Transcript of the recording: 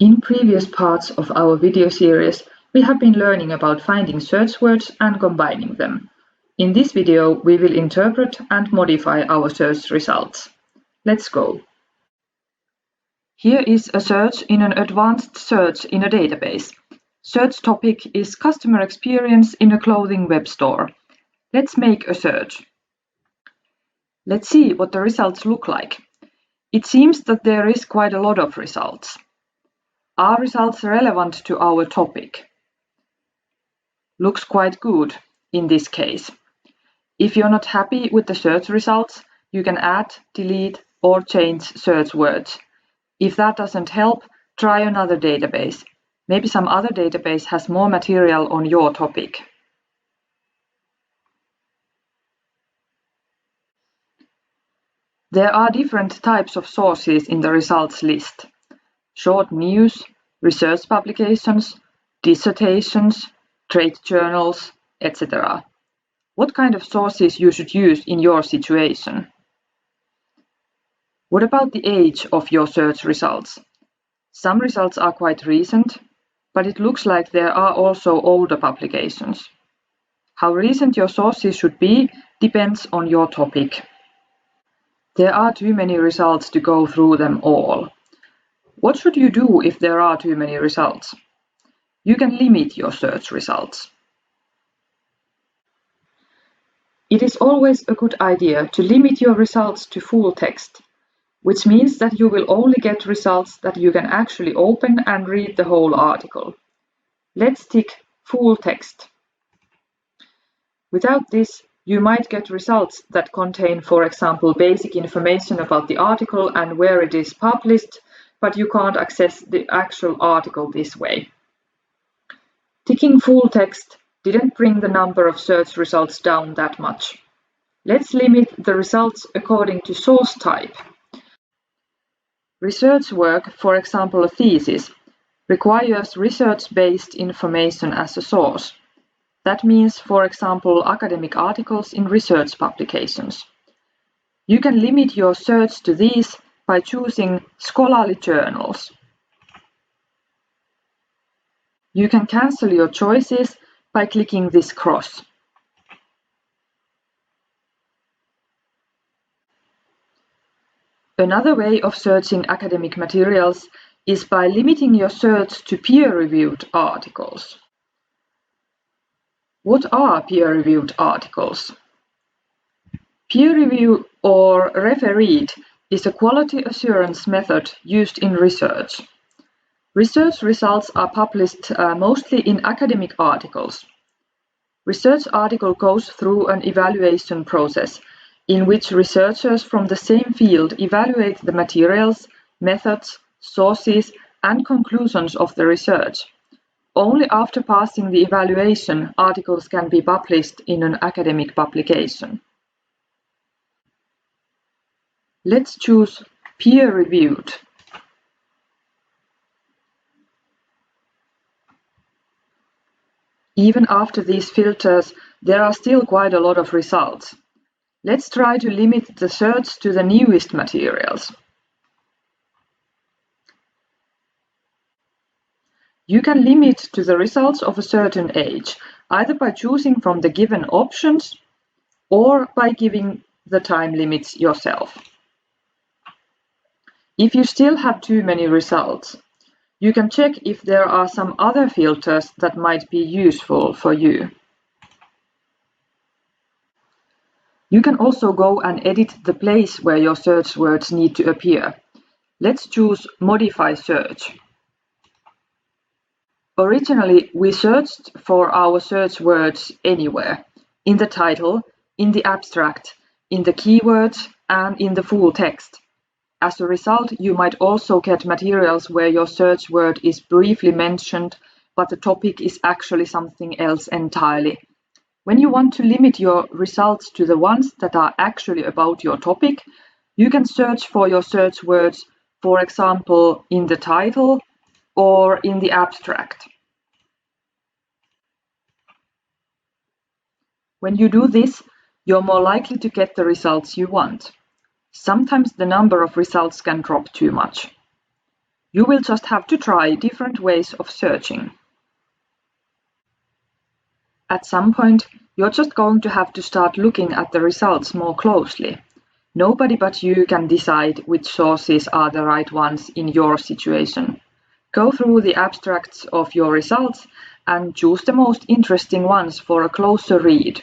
In previous parts of our video series, we have been learning about finding search words and combining them. In this video, we will interpret and modify our search results. Let's go. Here is a search in an advanced search in a database. Search topic is customer experience in a clothing web store. Let's make a search. Let's see what the results look like. It seems that there is quite a lot of results. Are results relevant to our topic? Looks quite good in this case. If you're not happy with the search results, you can add, delete, or change search words. If that doesn't help, try another database. Maybe some other database has more material on your topic. There are different types of sources in the results list. Short news, research publications, dissertations, trade journals, etc. What kind of sources you should use in your situation? What about the age of your search results? Some results are quite recent, but it looks like there are also older publications. How recent your sources should be depends on your topic. There are too many results to go through them all. What should you do if there are too many results? You can limit your search results. It is always a good idea to limit your results to full text, which means that you will only get results that you can actually open and read the whole article. Let's tick full text. Without this, you might get results that contain, for example, basic information about the article and where it is published, but you can't access the actual article this way. Ticking full text didn't bring the number of search results down that much. Let's limit the results according to source type. Research work, for example a thesis, requires research-based information as a source. That means, for example, academic articles in research publications. You can limit your search to these by choosing scholarly journals. You can cancel your choices by clicking this cross. Another way of searching academic materials is by limiting your search to peer-reviewed articles. What are peer-reviewed articles? Peer review or refereed is a quality assurance method used in research. Research results are published mostly in academic articles. Research article goes through an evaluation process in which researchers from the same field evaluate the materials, methods, sources, and conclusions of the research. Only after passing the evaluation, articles can be published in an academic publication. Let's choose peer-reviewed. Even after these filters, there are still quite a lot of results. Let's try to limit the search to the newest materials. You can limit to the results of a certain age, either by choosing from the given options or by giving the time limits yourself. If you still have too many results, you can check if there are some other filters that might be useful for you. You can also go and edit the place where your search words need to appear. Let's choose Modify Search. Originally, we searched for our search words anywhere, in the title, in the abstract, in the keywords, and in the full text. As a result, you might also get materials where your search word is briefly mentioned, but the topic is actually something else entirely. When you want to limit your results to the ones that are actually about your topic, you can search for your search words, for example, in the title or in the abstract. When you do this, you're more likely to get the results you want. Sometimes the number of results can drop too much. You will just have to try different ways of searching. At some point, you're just going to have to start looking at the results more closely. Nobody but you can decide which sources are the right ones in your situation. Go through the abstracts of your results and choose the most interesting ones for a closer read.